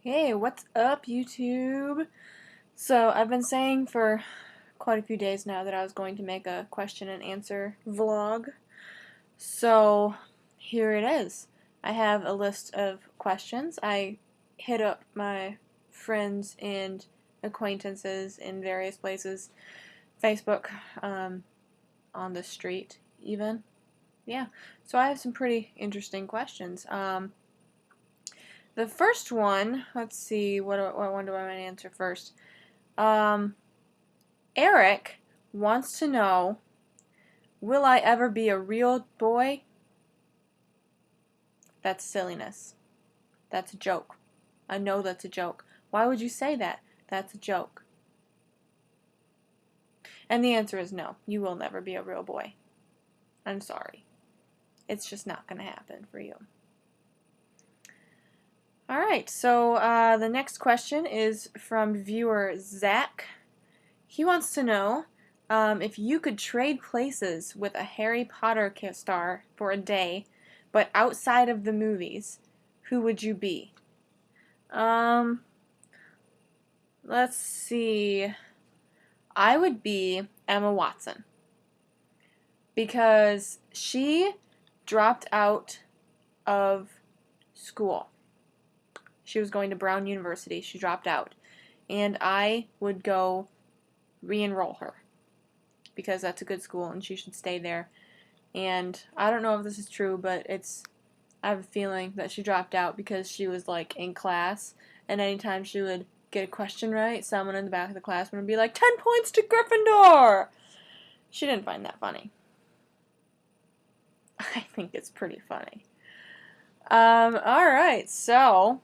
Hey, what's up, YouTube? So, I've been saying for quite a few days now that I was going to make a question and answer vlog. So, here it is. I have a list of questions. I hit up my friends and acquaintances in various places, Facebook, on the street, even. Yeah. So, I have some pretty interesting questions. The first one, let's see, what one do I want to answer first? Um, Eric wants to know, will I ever be a real boy? That's silliness. That's a joke. I know that's a joke. Why would you say that? That's a joke. And the answer is no. You will never be a real boy. I'm sorry. It's just not going to happen for you. Alright, so the next question is from viewer Zach. He wants to know if you could trade places with a Harry Potter star for a day, but outside of the movies, who would you be? Let's see. I would be Emma Watson because she dropped out of school. She was going to Brown University. She dropped out. And I would go re-enroll her because that's a good school and she should stay there. And I don't know if this is true, but I have a feeling that she dropped out because she was like in class, and anytime she would get a question right, someone in the back of the class would be like, 10 points to Gryffindor! She didn't find that funny. I think it's pretty funny. Alright, so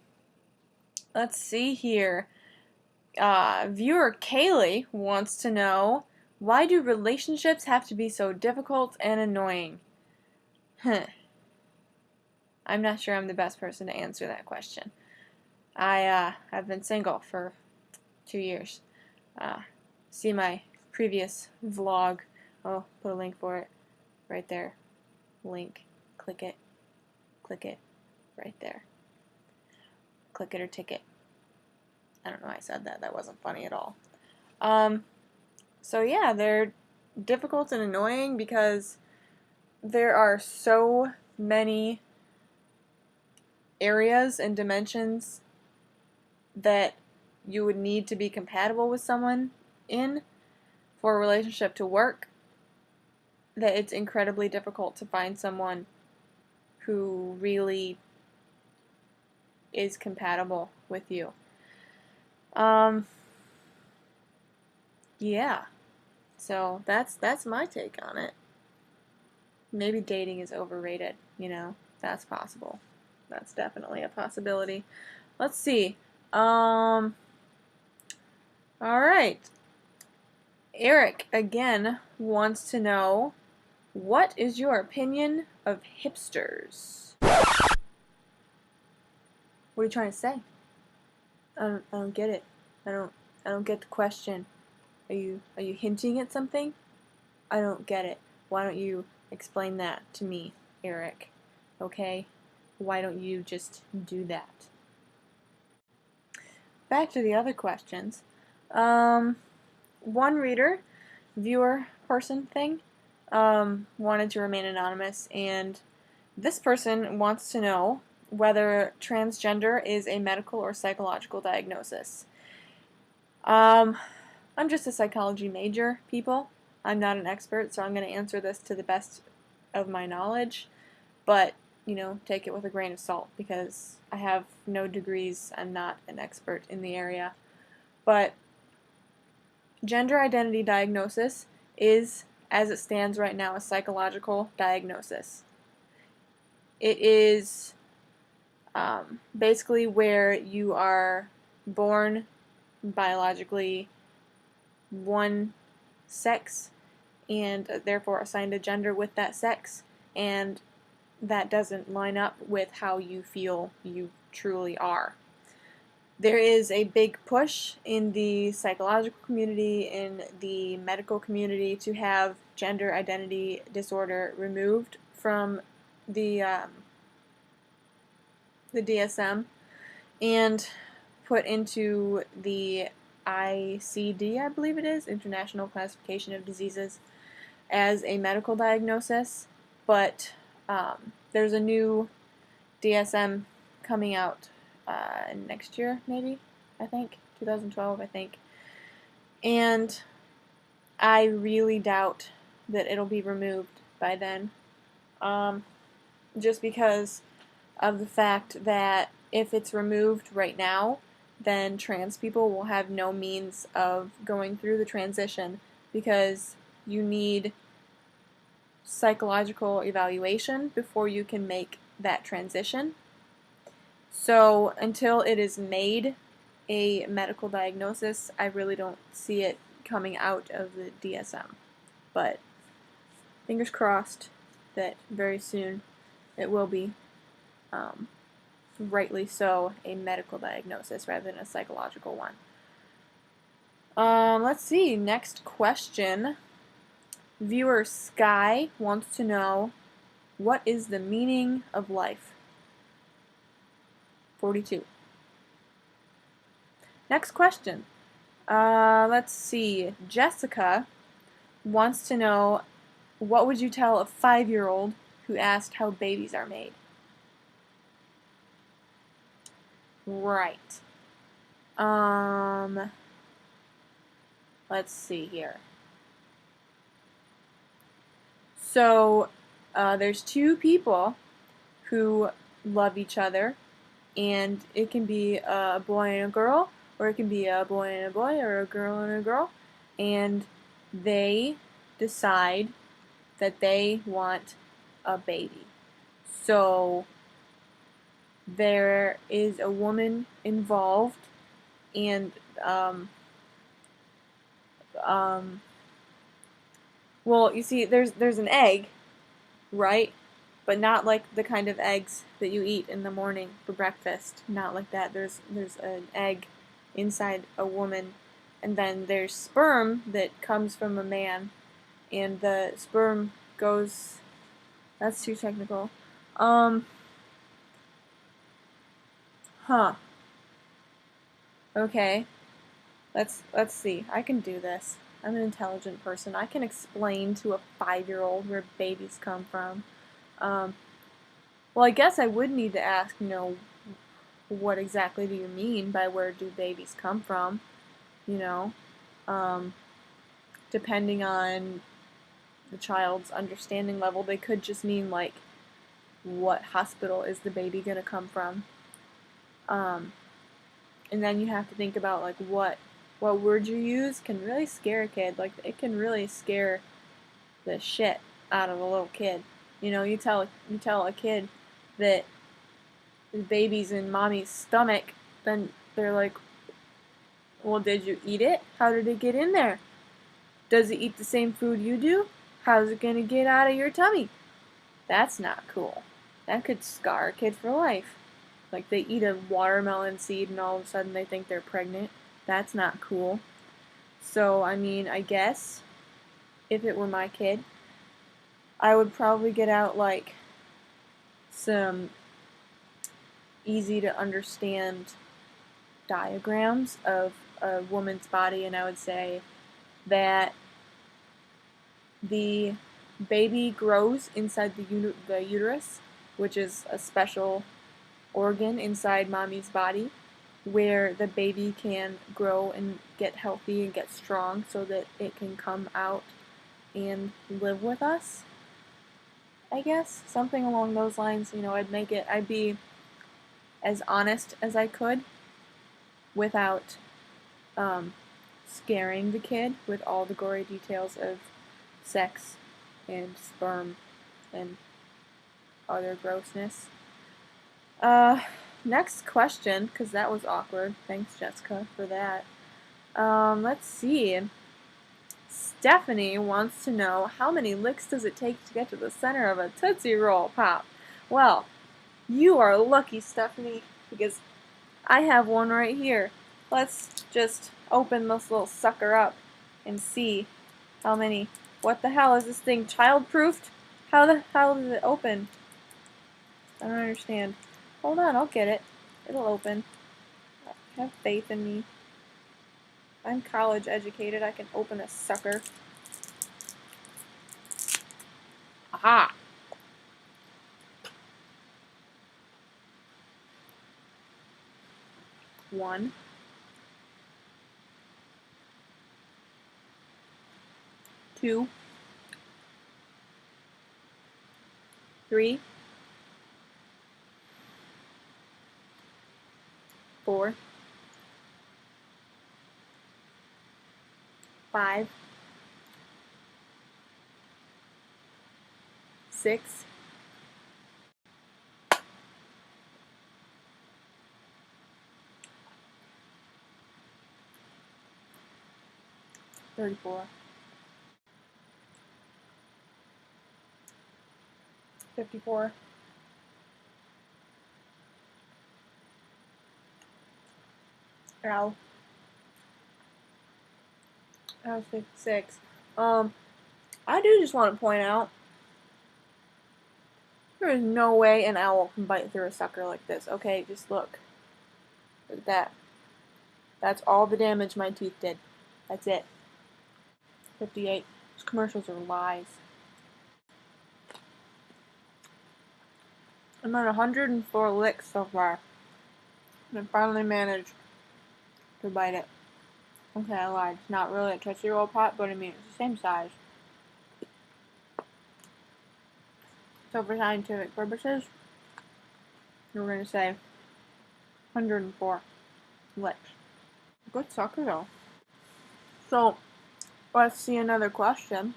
let's see here. Viewer Kaylee wants to know, why do relationships have to be so difficult and annoying? I'm not sure I'm the best person to answer that question. I've been single for 2 years. See my previous vlog. Oh, put a link for it right there. Link. Click it. Click it. Right there. Click it or ticket. I don't know why I said that. That wasn't funny at all. So yeah, they're difficult and annoying because there are so many areas and dimensions that you would need to be compatible with someone in for a relationship to work, that it's incredibly difficult to find someone who really is compatible with you. Yeah. So that's my take on it. Maybe dating is overrated, That's possible. That's definitely a possibility. Let's see. All right. Eric again wants to know, what is your opinion of hipsters? What are you trying to say? I don't get it. I don't get the question. Are you hinting at something? I don't get it. Why don't you explain that to me, Eric? Okay? Why don't you just do that? Back to the other questions. One reader, viewer, person thing, wanted to remain anonymous, and this person wants to know whether transgender is a medical or psychological diagnosis. I'm just a psychology major, people. I'm not an expert, so I'm going to answer this to the best of my knowledge, but, take it with a grain of salt, because I have no degrees. I'm not an expert in the area. But gender identity diagnosis is, as it stands right now, a psychological diagnosis. It is basically where you are born biologically one sex and therefore assigned a gender with that sex, and that doesn't line up with how you feel you truly are. There is a big push in the psychological community, in the medical community, to have gender identity disorder removed from the DSM, and put into the ICD, I believe it is, International Classification of Diseases, as a medical diagnosis, but there's a new DSM coming out next year, maybe, I think, 2012, I think, and I really doubt that it'll be removed by then, just because of the fact that if it's removed right now, then trans people will have no means of going through the transition, because you need psychological evaluation before you can make that transition. So until it is made a medical diagnosis, I really don't see it coming out of the DSM. But fingers crossed that very soon it will be, rightly so, a medical diagnosis rather than a psychological one. Let's see, next question. Viewer Sky wants to know, what is the meaning of life? 42. Next question. Let's see. Jessica wants to know, what would you tell a 5-year-old who asked how babies are made? Right. Let's see here. So, there's two people who love each other, and it can be a boy and a girl, or it can be a boy and a boy, or a girl and a girl, and they decide that they want a baby. So there is a woman involved, and well, you see, there's an egg, right? But not like the kind of eggs that you eat in the morning for breakfast. Not like that. There's an egg inside a woman, and then there's sperm that comes from a man, and the sperm goes. That's too technical. Okay. Let's see. I can do this. I'm an intelligent person. I can explain to a 5-year-old where babies come from. Well, I guess I would need to ask, what exactly do you mean by where do babies come from? Depending on the child's understanding level, they could just mean, like, what hospital is the baby going to come from? And then you have to think about, like, what word you use can really scare a kid. Like, it can really scare the shit out of a little kid. You tell a kid that the baby's in mommy's stomach, then they're like, well, did you eat it? How did it get in there? Does it eat the same food you do? How's it gonna get out of your tummy? That's not cool. That could scar a kid for life. Like, they eat a watermelon seed and all of a sudden they think they're pregnant. That's not cool. So, I mean, I guess if it were my kid, I would probably get out, like, some easy to understand diagrams of a woman's body, and I would say that the baby grows inside the uterus, which is a special organ inside mommy's body, where the baby can grow and get healthy and get strong so that it can come out and live with us. I guess something along those lines. I'd be as honest as I could without scaring the kid with all the gory details of sex and sperm and other grossness. Next question, because that was awkward. Thanks, Jessica, for that. Let's see. Stephanie wants to know, how many licks does it take to get to the center of a Tootsie Roll Pop? Well, you are lucky, Stephanie, because I have one right here. Let's just open this little sucker up and see how many. What the hell is this thing, child-proofed? How the hell does it open? I don't understand. Hold on, I'll get it. It'll open. Have faith in me. I'm college educated. I can open a sucker. Aha! One. Two. Three. Four. Five. Six. 34. 54. Ow. That was 56. I do just want to point out, there is no way an owl can bite through a sucker like this. Okay, just look. Look at that. That's all the damage my teeth did. That's it. 58. Those commercials are lies. I'm at 104 licks so far. And I finally managed to bite it. Okay, I lied. It's not really a Tootsie Roll Pop, but I mean, it's the same size. So for scientific purposes, we're going to say 104 licks. Good sucker though. So, let's see another question.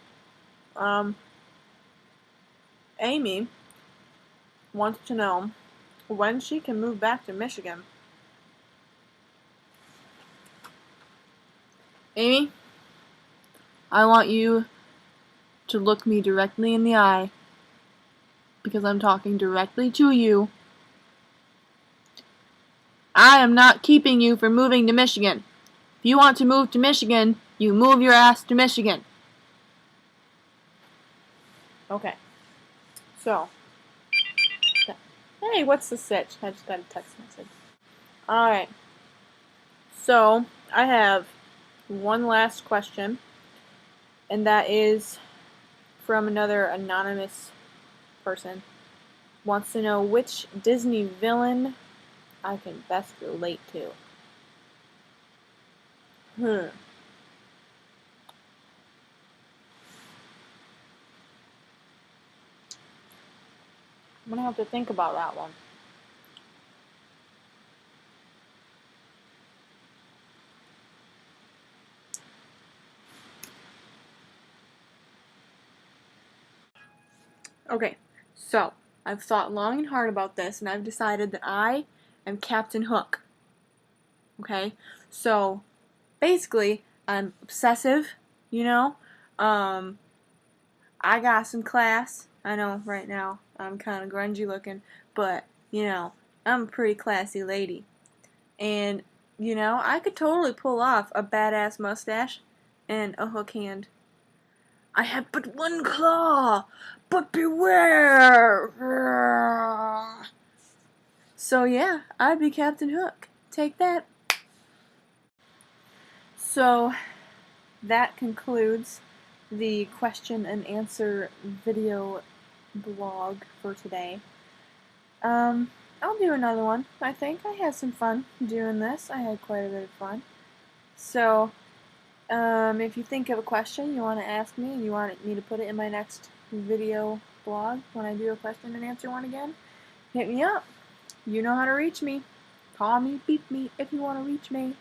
Amy wants to know when she can move back to Michigan. Amy, I want you to look me directly in the eye because I'm talking directly to you. I am not keeping you from moving to Michigan. If you want to move to Michigan, you move your ass to Michigan. Okay. So. Hey, what's the sitch? I just got a text message. Alright. So, I have one last question. And that is from another anonymous person. Wants to know which Disney villain I can best relate to. I'm gonna have to think about that one. Okay, so I've thought long and hard about this, and I've decided that I am Captain Hook. Okay, so basically, I'm obsessive, you know. I got some class. I know right now I'm kind of grungy looking, but you know, I'm a pretty classy lady. And you know, I could totally pull off a badass mustache and a hook hand. I have but one claw, but beware! So yeah, I'd be Captain Hook. Take that. So that concludes the question and answer video blog for today. I'll do another one. I think I had some fun doing this. I had quite a bit of fun. So, if you think of a question you want to ask me and you want me to put it in my next video blog when I do a question and answer one again, hit me up. You know how to reach me. Call me, beep me if you want to reach me.